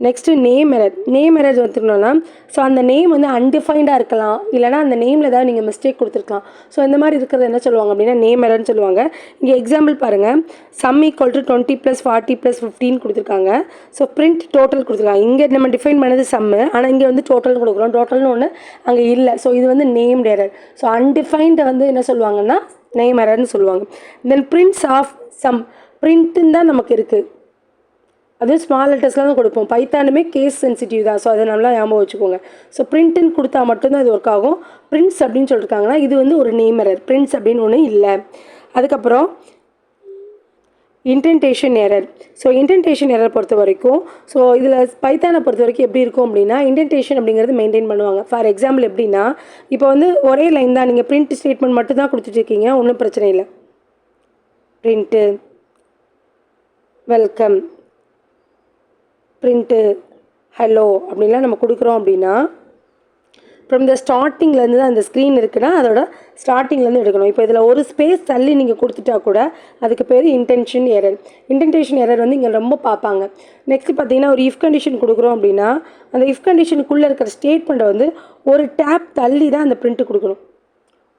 நெக்ஸ்ட்டு நேம் எரர் வந்துருக்கணும்னா ஸோ அந்த நேம் வந்து அன்டிஃபைண்டாக இருக்கலாம், இல்லைனா அந்த நேமில் ஏதாவது நீங்கள் மிஸ்டேக் கொடுத்துருக்கலாம். ஸோ இந்த மாதிரி இருக்கிறது என்ன சொல்லுவாங்க அப்படின்னா நேம் எரர்னு சொல்லுவாங்க. இங்கே எக்ஸாம்பிள் பாருங்கள், சம் ஈக்குவல் டு 20 + 40 + 15 கொடுத்துருக்காங்க. ஸோ பிரிண்ட் டோட்டல் கொடுத்துருக்காங்க. இங்கே நம்ம டிஃபைன் பண்ணது சம்மு, ஆனால் இங்கே வந்து டோட்டல் கொடுக்குறோம். டோட்டல்னு ஒன்று அங்கே இல்லை. ஸோ இது வந்து நேம்டு எரர். ஸோ அன்டிஃபைண்டை வந்து என்ன சொல்லுவாங்கன்னா நேம் எரர்னு சொல்லுவாங்க. தென் பிரிண்ட்ஸ் ஆஃப் சம், பிரிண்ட்டுன்னு தான் நமக்கு இருக்குது, அது ஸ்மால் லெட்டர்ஸ்லாம் தான் கொடுப்போம். பைத்தானுமே கேஸ் சென்சிட்டிவ் தான். ஸோ அதை நல்லா ஞாபகம் வச்சுக்கோங்க. ஸோ பிரிண்ட்டுன்னு கொடுத்தா மட்டும்தான் இது ஒர்க் ஆகும். பிரிண்ட்ஸ் அப்படின்னு சொல்லியிருக்காங்கன்னா இது வந்து ஒரு நேம் எரர், பிரிண்ட்ஸ் அப்படின்னு ஒன்று இல்லை. அதுக்கப்புறம் indentation error. So indentation error பொறுத்த வரைக்கும் ஸோ இதில் பைத்தானை பொறுத்த வரைக்கும் எப்படி இருக்கும் அப்படின்னா இன்டென்டேஷன் அப்படிங்கிறது மெயின்டைன் பண்ணுவாங்க. ஃபார் எக்ஸாம்பிள் எப்படின்னா இப்போ வந்து ஒரே லைன் தான், நீங்கள் பிரிண்ட் ஸ்டேட்மெண்ட் மட்டும் தான் கொடுத்துட்ருக்கீங்க, ஒன்றும் பிரச்சனை இல்லை. பிரிண்ட்டு வெல்கம், பிரிண்ட்டு ஹலோ அப்படின்லாம் நம்ம கொடுக்குறோம் அப்படின்னா ஃப்ரம் த ஸ்டார்டிங்லேருந்து தான் அந்த ஸ்க்ரீன் இருக்குன்னா அதோட ஸ்டார்டிங்லேருந்து எடுக்கணும். இப்போ இதில் ஒரு ஸ்பேஸ் தள்ளி நீங்கள் கொடுத்துட்டா கூட அதுக்கு பேர் இன்டென்ஷன் எரர் வந்து இங்கே ரொம்ப பார்ப்பாங்க. நெக்ஸ்ட் பார்த்தீங்கன்னா ஒரு இஃப் கண்டிஷன் கொடுக்குறோம் அப்படின்னா அந்த இஃப் கண்டிஷனுக்குள்ளே இருக்கிற ஸ்டேட்மெண்ட்டை வந்து ஒரு டேப் தள்ளி தான் அந்த பிரிண்ட்டு கொடுக்கணும்.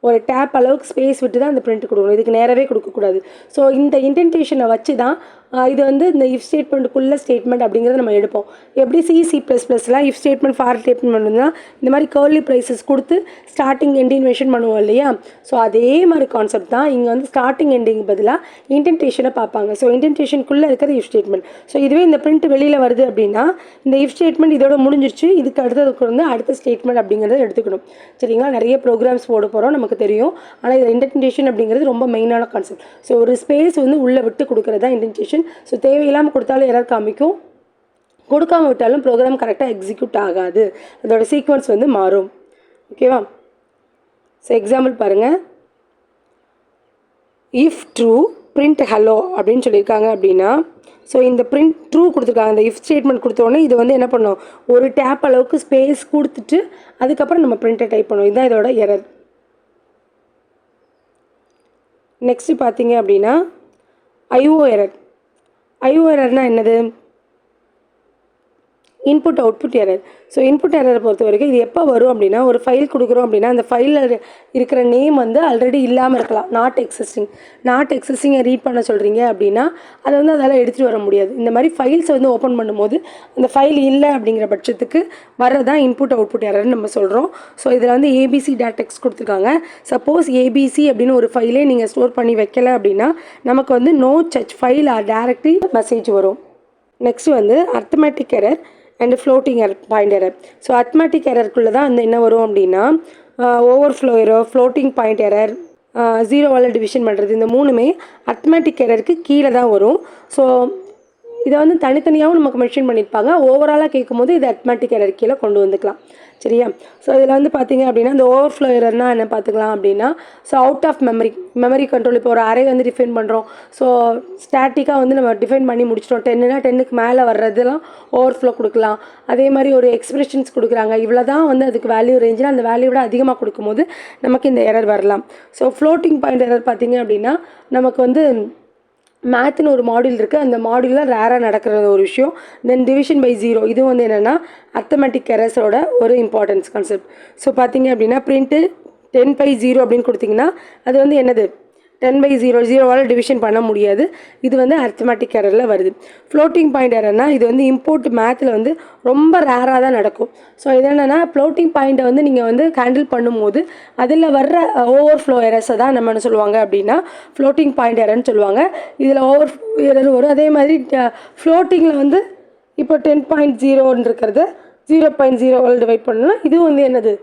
ஒரு டேப் அளவுக்கு ஸ்பேஸ் விட்டு தான் அந்த பிரிண்ட் கொடுக்கணும், இதுக்கு நேரவே கொடுக்கக்கூடாது. ஸோ இந்த இன்டென்டேஷனை வச்சு தான் இது வந்து இந்த இஃப் ஸ்டேட்மெண்ட்டுக்குள்ள ஸ்டேட்மெண்ட் அப்படிங்கிறத நம்ம எடுப்போம். எப்படி C++லாம் இஃப் ஸ்டேட்மெண்ட் ஃபார் ஸ்டேட்மெண்ட் தான் இந்த மாதிரி கர்லி ப்ரைஸஸ் கொடுத்து ஸ்டார்டிங் எண்டிங் மென்ஷன் பண்ணுவோம் இல்லையா? ஸோ அதே மாதிரி கான்செப்ட் தான் இங்கே வந்து ஸ்டார்டிங் எண்டிங் பதிலாக இன்டென்டேஷனை பார்ப்பாங்க. ஸோ இன்டென்டேஷனுக்குள்ளே இருக்கிற இஃப் ஸ்டேட்மெண்ட். ஸோ இதுவே இந்த பிரிண்ட் வெளியில் வருது அப்படின்னா இந்த இஃப் ஸ்டேட்மெண்ட் இதோட முடிஞ்சிருச்சு, இதுக்கு அடுத்ததுக்கு வந்து அடுத்த ஸ்டேட்மெண்ட் அப்படிங்கிறத எடுத்துக்கணும். சரிங்களா? நிறைய ப்ரோக்ராம்ஸ் போட போகிறோம், நமக்கு தெரியும். ஆனால் இதில் இன்டென்டேஷன் அப்படிங்கிறது ரொம்ப மெயினான கான்செப்ட். ஸோ ஒரு ஸ்பேஸ் வந்து உள்ளே விட்டு கொடுக்குறது தான் இன்டென்டேஷன். ஸோ தேவையில்லாமல் கொடுத்தாலும் எரர் காமிக்கும், கொடுக்காம விட்டாலும் ப்ரோக்ராம் கரெக்டாக எக்ஸிக்யூட் ஆகாது, அதோட சீக்வன்ஸ் வந்து மாறும். ஓகேவா? ஸோ எக்ஸாம்பிள் பாருங்கள், இஃப் ட்ரூ பிரிண்ட் ஹலோ அப்படின்னு சொல்லியிருக்காங்க அப்படின்னா ஸோ இந்த பிரிண்ட் ட்ரூ கொடுத்துருக்காங்க. இந்த இஃப் ஸ்டேட்மெண்ட் கொடுத்தோடனே இது வந்து என்ன பண்ணோம், ஒரு டேப் அளவுக்கு ஸ்பேஸ் கொடுத்துட்டு அதுக்கப்புறம் நம்ம பிரிண்ட்டை டைப் பண்ணோம். இதுதான் இதோட எரர். நெக்ஸ்ட்டு பார்த்தீங்க அப்படின்னா ஐஓ எரர்னால் என்னது? Input output error. So input எரரை பொறுத்த வரைக்கும் இது எப்போ வரும் அப்படின்னா ஒரு ஃபைல் கொடுக்குறோம் அப்படின்னா அந்த ஃபைலில் இருக்கிற நேம் வந்து ஆல்ரெடி இல்லாமல் இருக்கலாம், நாட் எக்ஸிஸ்டிங்கை ரீட் பண்ண சொல்கிறீங்க அப்படின்னா அதை வந்து அதால் எடுத்துகிட்டு வர முடியாது. இந்த மாதிரி ஃபைல்ஸை வந்து ஓப்பன் பண்ணும்போது அந்த ஃபைல் இல்லை அப்படிங்கிற பட்சத்துக்கு வர்றதான் இன்புட் அவுட்புட் எரர்னு நம்ம சொல்கிறோம். ஸோ இதில் வந்து ஏபிசி டாட்டெக்ஸ் கொடுத்துருக்காங்க. சப்போஸ் ஏபிசி அப்படின்னு ஒரு ஃபைலே நீங்கள் ஸ்டோர் பண்ணி வைக்கலை அப்படின்னா நமக்கு வந்து no such file or directly message வரும். நெக்ஸ்ட் வந்து arithmetic error and floating point error. So arithmetic எரருக்குள்ளே தான் வந்து என்ன வரும் அப்படின்னா overflow error, floating point error, ஜீரோவால் டிவிஷன் பண்ணுறது, இந்த மூணுமே அர்த்தமேட்டிக் எரருக்கு கீழே தான் வரும். ஸோ இதை வந்து தனித்தனியாகவும் நமக்கு மென்ஷன் பண்ணியிருப்பாங்க. ஓவராலாக கேட்கும்போது இது அர்த்தமேட்டிக் எரர் கீழே கொண்டு வந்துக்கலாம். சரியா? ஸோ இதில் வந்து பார்த்தீங்க அப்படின்னா இந்த ஓவர்ஃப்ளோ எரர்னால் என்ன பார்த்துக்கலாம் அப்படின்னா so out of memory control. இப்போ ஒரு அரே வந்து டிஃபைன் பண்ணுறோம், ஸோ ஸ்டாட்டிக்காக வந்து நம்ம டிஃபைன் பண்ணி முடிச்சிட்டோம், 10னா 10க்கு மேலே வர்றதுலாம் ஓவர்ஃப்ளோ கொடுக்கலாம். அதே மாதிரி ஒரு எக்ஸ்பிரஷன்ஸ் கொடுக்குறாங்க, இவ்வளோ தான் வந்து அதுக்கு வேல்யூ ரேஞ்சில் அந்த வேல்யூவோட அதிகமாக கொடுக்கும்போது நமக்கு இந்த எரர் வரலாம். ஸோ ஃப்ளோட்டிங் பாயிண்ட் எரர் பார்த்தீங்க அப்படின்னா நமக்கு வந்து மேத்னு ஒரு மாடியூல் இருக்குது, அந்த மாடியூலில் ரேராக நடக்கிற ஒரு விஷயம். தென் டிவிஷன் பை ஜீரோ, இது வந்து என்னென்னா அர்த்தமெட்டிக் எரர்ஸோட ஒரு இம்பார்ட்டன்ஸ் கான்செப்ட். ஸோ பார்த்தீங்க அப்படின்னா பிரிண்ட்டு 10/0 அப்படின்னு கொடுத்திங்கன்னா அது வந்து என்னது 10/0, ஜீரோவால் டிவிஷன் பண்ண முடியாது. இது வந்து அர்த்தமெட்டிக் எரரில் வருது. ஃப்ளோட்டிங் பாயிண்ட் எரர்னா இது வந்து இம்போர்ட் மேத்தில் வந்து ரொம்ப ரேராக தான் நடக்கும். ஸோ இது என்னென்னா ஃப்ளோட்டிங் பாயிண்ட்டை வந்து நீங்கள் வந்து ஹேண்டில் பண்ணும்போது அதில் வர்ற ஓவர்ஃப்ளோ எரர்ஸை தான் நம்ம என்ன சொல்லுவாங்க அப்படின்னா ஃப்ளோட்டிங் பாயிண்ட் எரர்னு சொல்லுவாங்க. இதில் ஓவர்ஃப்ளோ எரர் வரும். அதே மாதிரி ஃப்ளோட்டிங்கில் வந்து இப்போ 10.0 இருக்கிறது 0.0 டிவைட் பண்ணணும். இதுவும் வந்து என்னது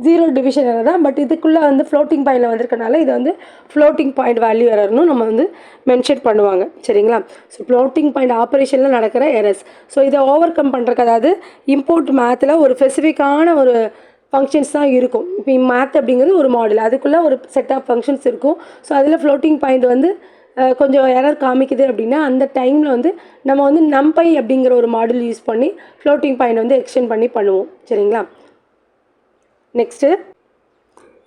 ஜீரோ டிவிஷன் எரர் தான். பட் இதுக்குள்ளே வந்து ஃப்ளோட்டிங் பாயிண்டில் வந்திருக்கனால இது வந்து ஃப்ளோட்டிங் பாயிண்ட் வேல்யூ எரர்னு நம்ம வந்து மென்ஷன் பண்ணுவாங்க. சரிங்களா? ஸோ ஃப்ளோட்டிங் பாயிண்ட் ஆப்ரேஷனில் நடக்கிற எரர்ஸ். ஸோ இதை ஓவர் கம் பண்ணுறக்கு, அதாவது இம்போர்ட் மேத்தில் ஒரு ஸ்பெசிஃபிக்கான ஒரு ஃபங்க்ஷன்ஸ் தான் இருக்கும். இப்போ மேத் அப்படிங்கிறது ஒரு மாடல், அதுக்குள்ளே ஒரு செட் ஆஃப் ஃபங்க்ஷன்ஸ் இருக்கும். ஸோ அதில் ஃப்ளோட்டிங் பாயிண்ட் வந்து கொஞ்சம் எரர் காமிக்குது அப்படின்னா அந்த டைமில் வந்து நம்ம வந்து நம்பை அப்படிங்கிற ஒரு மாடல் யூஸ் பண்ணி ஃப்ளோட்டிங் பாயிண்ட் வந்து எக்ஸ்டெண்ட் பண்ணி பண்ணுவோம். சரிங்களா? Next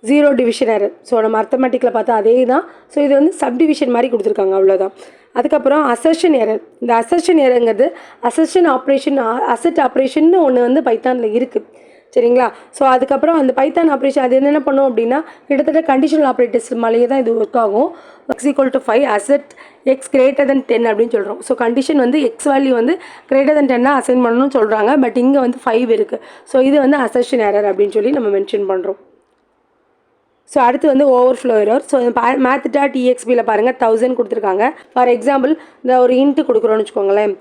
zero division error. So நம்ம அர்த்தமெட்டிக்கில் பார்த்தா அதே தான். ஸோ இது வந்து சப்டிவிஷன் மாதிரி கொடுத்துருக்காங்க, அவ்வளோதான். அதுக்கப்புறம் அசர்ஷன் எரர். இந்த அசர்ஷன் எரருங்கிறது அசெட் ஆப்ரேஷன் ஒன்று வந்து பைத்தானில் இருக்குது. சரிங்களா? ஸோ அதுக்கப்புறம் அந்த பைத்தான் ஆப்ரேஷன் அது என்னென்ன பண்ணும் அப்படின்னா கிட்டத்தட்ட கண்டிஷனல் ஆப்ரேட்டர்ஸ் மேலேயே தான் இது ஒர்க் ஆகும். x=5 asset x greater than 10 அப்படின்னு சொல்கிறோம். ஸோ கண்டிஷன் வந்து எக்ஸ் வேல்யூ வந்து greater than 10 அசைன் பண்ணணும்னு சொல்கிறாங்க. பட் இங்கே வந்து 5 இருக்குது. ஸோ இது வந்து அசர்ஷன் எரர் அப்படின்னு சொல்லி நம்ம மென்ஷன் பண்ணுறோம். ஸோ அடுத்து வந்து ஓவர்ஃப்ளோ எரர். ஸோ math.expல பாருங்கள் 1000 கொடுத்துருக்காங்க. ஃபார் எக்ஸாம்பிள் இந்த ஒரு இன்ட்டு கொடுக்குறோன்னு வச்சுக்கோங்களேன்.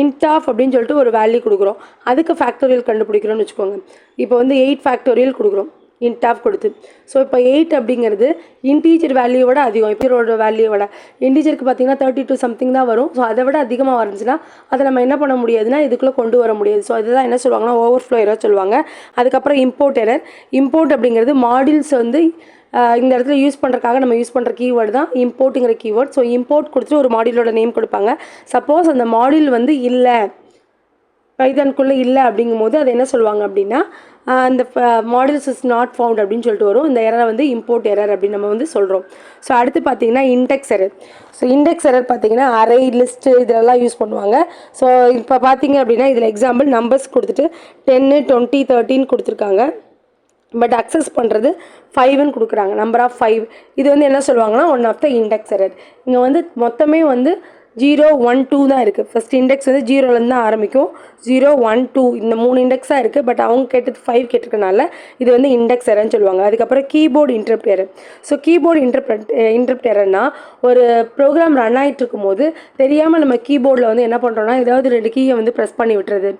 இன்ட் ஆஃப் அப்படின்னு சொல்லிட்டு ஒரு வேல்யூ கொடுக்குறோம், அதுக்கு ஃபேக்டோரியல் கண்டுபிடிக்கிறோன்னு வச்சுக்கோங்க. இப்போ வந்து 8 ஃபேக்டோரியல் கொடுக்குறோம் இன்ட் ஆஃப் கொடுத்து. ஸோ இப்போ 8 அப்படிங்கிறது இன்டீஜர் வேல்யூவோட அதிகம். இப்போட வேல்யூவோட இன்டீஜருக்கு பார்த்தீங்கன்னா 32 சம்திங் தான் வரும். ஸோ அதை விட அதிகமாக வந்துச்சுன்னா அதை நம்ம என்ன பண்ண முடியாதுன்னா இதுக்குள்ளே கொண்டு வர முடியாது. ஸோ அதுதான் என்ன சொல்லுவாங்கன்னா ஓவர்ஃப்ளோ எரர் சொல்லுவாங்க. அதுக்கப்புறம் இம்போர்ட் எரர். இம்போர்ட் அப்படிங்கிறது மாடியூல்ஸ் வந்து இந்த இடத்துல யூஸ் பண்ணுறதுக்காக நம்ம யூஸ் பண்ணுற கீவேர்டு தான் இம்போர்ட்டுங்கிற கீவேர்ட். ஸோ இம்போர்ட் கொடுத்துட்டு ஒரு மாடியூலோட நேம் கொடுப்பாங்க. சப்போஸ் அந்த மாடியூல் வந்து இல்லை, பைத்தானுக்குள்ளே இல்லை அப்படிங்கும்போது அது என்ன சொல்லுவாங்க அப்படின்னா அந்த மாடியூல்ஸ் இஸ் நாட் ஃபவுண்ட் அப்படின்னு சொல்லிட்டு வரும். இந்த எரரை வந்து இம்போர்ட் எரர் அப்படின்னு நம்ம வந்து சொல்கிறோம். ஸோ அடுத்து பார்த்தீங்கன்னா index error. So index error பார்த்தீங்கன்னா அரே, லிஸ்ட்டு இதெல்லாம் யூஸ் பண்ணுவாங்க. ஸோ இப்போ பார்த்தீங்க அப்படின்னா இதில் எக்ஸாம்பிள் நம்பர்ஸ் கொடுத்துட்டு 10, 20, 13 கொடுத்துருக்காங்க. பட் அக்சஸ் பண்ணுறது 5ன்னு கொடுக்குறாங்க, நம்பர் ஆஃப் 5. இது வந்து என்ன சொல்லுவாங்கன்னா one of the index error. இங்கே வந்து மொத்தமே வந்து 0, 1, 2 தான் இருக்குது. ஃபஸ்ட் இண்டெக்ஸ் வந்து 0லேருந்து தான் ஆரம்பிக்கும். 0, 1, 2 இந்த 3 இண்டெக்ஸாக இருக்குது. பட் அவங்க கேட்டது 5 கேட்டிருக்கனால இது வந்து இண்டெக்ஸ் எரர்னு சொல்லுவாங்க. அதுக்கப்புறம் keyboard interrupt error. So keyboard interrupt எரர்னா ஒரு ப்ரோக்ராம் ரன் ஆகிட்டு இருக்கும்போது தெரியாமல் நம்ம கீபோர்டில் வந்து என்ன பண்ணுறோன்னா ஏதாவது 2 கீயை வந்து ப்ரெஸ் பண்ணி விட்டுறது.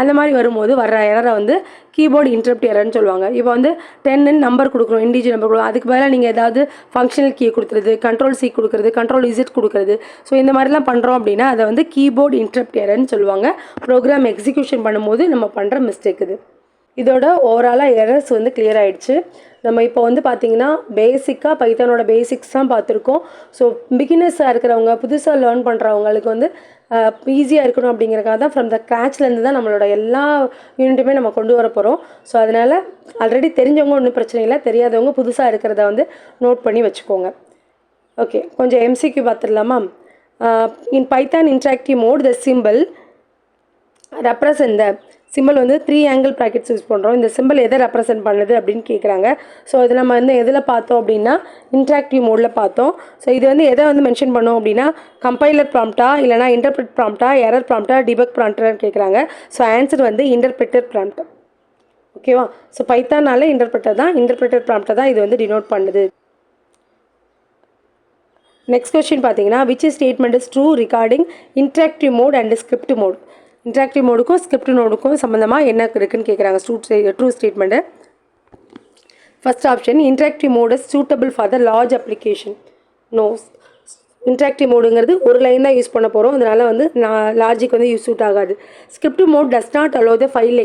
அந்த மாதிரி வரும்போது வர்ற எரரை வந்து கீபோர்டு இன்டரப்ட் எரர்னு சொல்லுவாங்க. இப்போ வந்து 10ன்னு நம்பர் கொடுக்குறோம், இண்டிஜுவல் நம்பர் கொடுக்குறோம், அதுக்கு பதிலாக நீங்கள் ஏதாவது ஃபங்க்ஷனல் கீ கொடுக்குறது, Ctrl+C கொடுக்குறது, Ctrl+Z கொடுக்குறது. ஸோ இந்த மாதிரிலாம் பண்ணுறோம் அப்படின்னா அதை வந்து கீபோர்டு இன்டரப்ட் எரர்னு சொல்லுவாங்க. ப்ரோக்ராம் எக்ஸிக்யூஷன் பண்ணும்போது நம்ம பண்ணுற மிஸ்டேக் இது. இதோட ஓவராலாக எரர்ஸ் வந்து கிளியர் ஆகிடுச்சு. நம்ம இப்போ வந்து பார்த்திங்கன்னா பேசிக்காக பைத்தானோட பேசிக்ஸ் தான் பார்த்துருக்கோம். ஸோ பிகினர்ஸாக இருக்கிறவங்க, புதுசாக லேர்ன் பண்ணுறவங்களுக்கு வந்து ஈஸியாக இருக்கணும் அப்படிங்கிறக்காக தான் ஃப்ரம் த ஸ்க்ராட்ச்லேருந்து தான் நம்மளோட எல்லா யூனிட்டுமே நம்ம கொண்டு வர போகிறோம். ஸோ அதனால் ஆல்ரெடி தெரிஞ்சவங்க ஒன்றும் பிரச்சனை இல்லை, தெரியாதவங்க புதுசாக இருக்கிறத வந்து நோட் பண்ணி வச்சுக்கோங்க. ஓகே, கொஞ்சம் MCQ பார்த்துடலாமா? In Python interactive mode the simple represent the simple வந்து 3 ஆங்கிள் ப்ராக்கெட்ஸ் யூஸ் பண்ணுறோம். இந்த சிம்பிள் எதை ரெப்ரசென்ட் பண்ணுது அப்படின்னு கேட்குறாங்க. ஸோ இது நம்ம வந்து எதில் பார்த்தோம் அப்படின்னா இன்ட்ராக்டிவ் மோடில் பார்த்தோம். ஸோ இது வந்து எதை வந்து மென்ஷன் பண்ணோம் அப்படின்னா கம்பைலர் ப்ராம்ப்டா, இல்லைனா இன்டர்பிரட் ப்ராம்ப்டா, எரர் ப்ராம்ப்டா, டிபக் ப்ராம்ப்டான்னு கேட்குறாங்க. ஸோ ஆன்சர் வந்து இன்டர்பிரட்டர் ப்ராம்ப்ட். ஓகேவா? ஸோ பைத்தானால இன்டர்பிரட்டர் ப்ராம்ப்டை தான் இது வந்து டினோட் பண்ணுது. நெக்ஸ்ட் கொஸ்டின் பார்த்தீங்கன்னா which statement is true regarding interactive mode and script mode. Interactive மோடுக்கும் ஸ்கிரிப்ட் மோடுக்கும் சம்மந்தமாக என்ன இருக்குன்னு கேட்குறாங்க. True statement. First option interactive mode is suitable for the large application. No, interactive மோடுங்கிறது ஒரு லைன் தான் யூஸ் பண்ண போகிறோம், அதனால் வந்து லாஜிக் வந்து சூட் ஆகாது. Script mode does not allow the file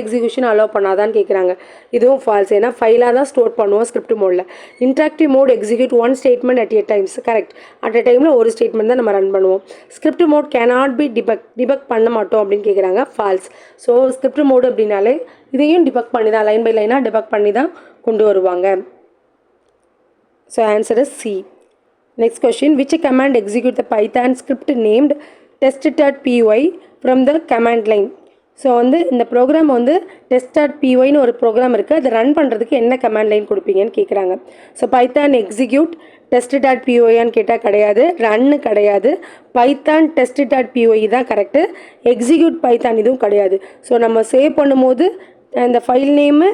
execution allow பண்ணாதான்னு கேட்குறாங்க. இதுவும் ஃபால்ஸ், ஏன்னா ஃபைலாக தான் ஸ்டோர் பண்ணுவோம் ஸ்கிரிப்ட் மோடில். Interactive mode execute one statement at a times. Correct, at a டைமில் ஒரு ஸ்டேட்மெண்ட் தான் நம்ம ரன் பண்ணுவோம். Script mode cannot be debug பண்ண மாட்டோம் அப்படின்னு கேட்குறாங்க. ஃபால்ஸ். ஸோ ஸ்கிரிப்ட் மோடு அப்படின்னாலே இதையும் டிபக் பண்ணி தான், லைன் பை லைனாக டிபக் பண்ணி தான் கொண்டு வருவாங்க. So answer is C. Next question, which command execute the Python script named test.py from the command line? So வந்து இந்த ப்ரோக்ராம் வந்து test.pyன்னு ஒரு ப்ரோக்ராம் இருக்குது, அதை ரன் பண்ணுறதுக்கு என்ன கமாண்ட் லைன் கொடுப்பீங்கன்னு கேட்குறாங்க. ஸோ பைத்தான் எக்ஸிக்யூட் test.pyன்னு கேட்டால் கிடையாது, ரன்னு கிடையாது, பைத்தான் test.py தான் கரெக்டு, எக்ஸிக்யூட் பைத்தான் இதுவும் கிடையாது. ஸோ நம்ம சேவ் பண்ணும்போது இந்த ஃபைல் நேமு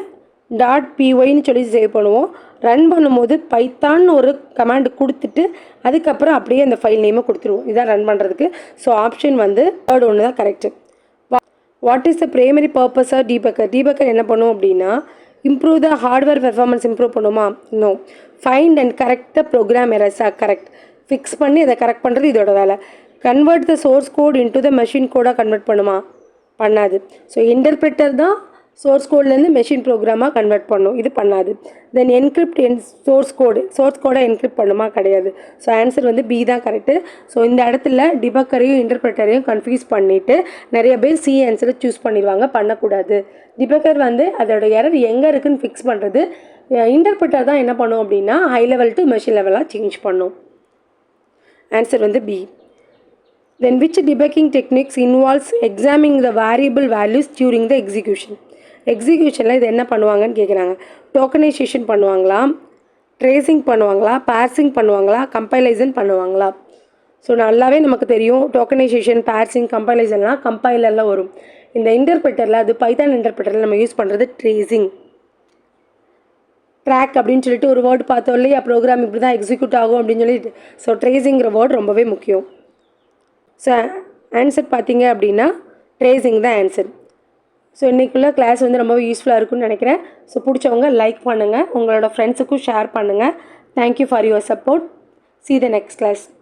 .pyன்னு சொல்லி சேவ் பண்ணுவோம், ரன் பண்ணும்போது பைத்தான்னு ஒரு கமாண்ட் கொடுத்துட்டு அதுக்கப்புறம் அப்படியே அந்த ஃபைல் நேமை கொடுத்துருவோம். இதான் ரன் பண்ணுறதுக்கு. ஸோ ஆப்ஷன் வந்து தேர்ட் ஒன்று தான் correct. What is the primary purpose of debugger? Debugger என்ன பண்ணும் அப்படின்னா improve the hardware performance improve பண்ணுமா? No. Find and correct the program எரர்ஸா? கரெக்ட். ஃபிக்ஸ் பண்ணி அதை கரெக்ட் பண்ணுறது இதோட வேலை. Convert the source code into the machine கோடாக கன்வெர்ட் பண்ணுமா? பண்ணாது. ஸோ இன்டர்பிரிட்டர் தான் சோர்ஸ் கோட்லேருந்து மெஷின் ப்ரோக்ராமாக கன்வெர்ட் பண்ணும், இது பண்ணாது. தென் என்கிரிப்ட் சோர்ஸ் கோடை என்கிரிப்ட் பண்ணுமா? கிடையாது. ஸோ ஆன்சர் வந்து பி தான் கரெக்டு. ஸோ இந்த இடத்துல டிபக்கரையும் இன்டர்பிரிட்டரையும் கன்ஃபியூஸ் பண்ணிவிட்டு நிறைய பேர் சி ஆன்சரை சூஸ் பண்ணிடுவாங்க, பண்ணக்கூடாது. டிபக்கர் வந்து அதோட எரர் எங்கே இருக்குதுன்னு ஃபிக்ஸ் பண்ணுறது, இன்டர்பிரிட்டர் தான் என்ன பண்ணும் அப்படின்னா ஹை லெவல் டு மெஷின் லெவலாக சேஞ்ச் பண்ணும். ஆன்சர் வந்து B. Then which debugging techniques involves examining the variable values during the execution? எக்ஸிக்யூஷனில் இது என்ன பண்ணுவாங்கன்னு கேட்குறாங்க. டோக்கனைசேஷன் பண்ணுவாங்களா, ட்ரேசிங் பண்ணுவாங்களா, பார்சிங் பண்ணுவாங்களா, கம்பைலைசன் பண்ணுவாங்களா? ஸோ நல்லாவே நமக்கு தெரியும் டோக்கனைசேஷன், பார்சிங், கம்பைலைசன்லாம் கம்பைலரில் வரும். இந்த இன்டர்பிரிட்டரில் அது பைத்தான் இன்டர்பிரிட்டரில் நம்ம யூஸ் பண்ணுறது ட்ரேசிங். ட்ராக் அப்படின்னு சொல்லிட்டு ஒரு வேர்டு பார்த்தோம் இல்லையா, ப்ரோக்ராம் இப்படி தான் எக்ஸிக்யூட் ஆகும் அப்படின்னு சொல்லிட்டு. ஸோ ட்ரேசிங்கிற வேர்டு ரொம்பவே முக்கியம். ஸோ ஆன்சர் பார்த்தீங்க அப்படின்னா ட்ரேசிங் தான் ஆன்சர். ஸோ இன்றைக்குள்ள கிளாஸ் வந்து ரொம்பவே யூஸ்ஃபுல்லாக இருக்குன்னு நினைக்கிறேன். ஸோ பிடிச்சவங்க லைக் பண்ணுங்கள், உங்களோட ஃப்ரெண்ட்ஸுக்கும் ஷேர் பண்ணுங்கள். Thank you for your support. See you the next class.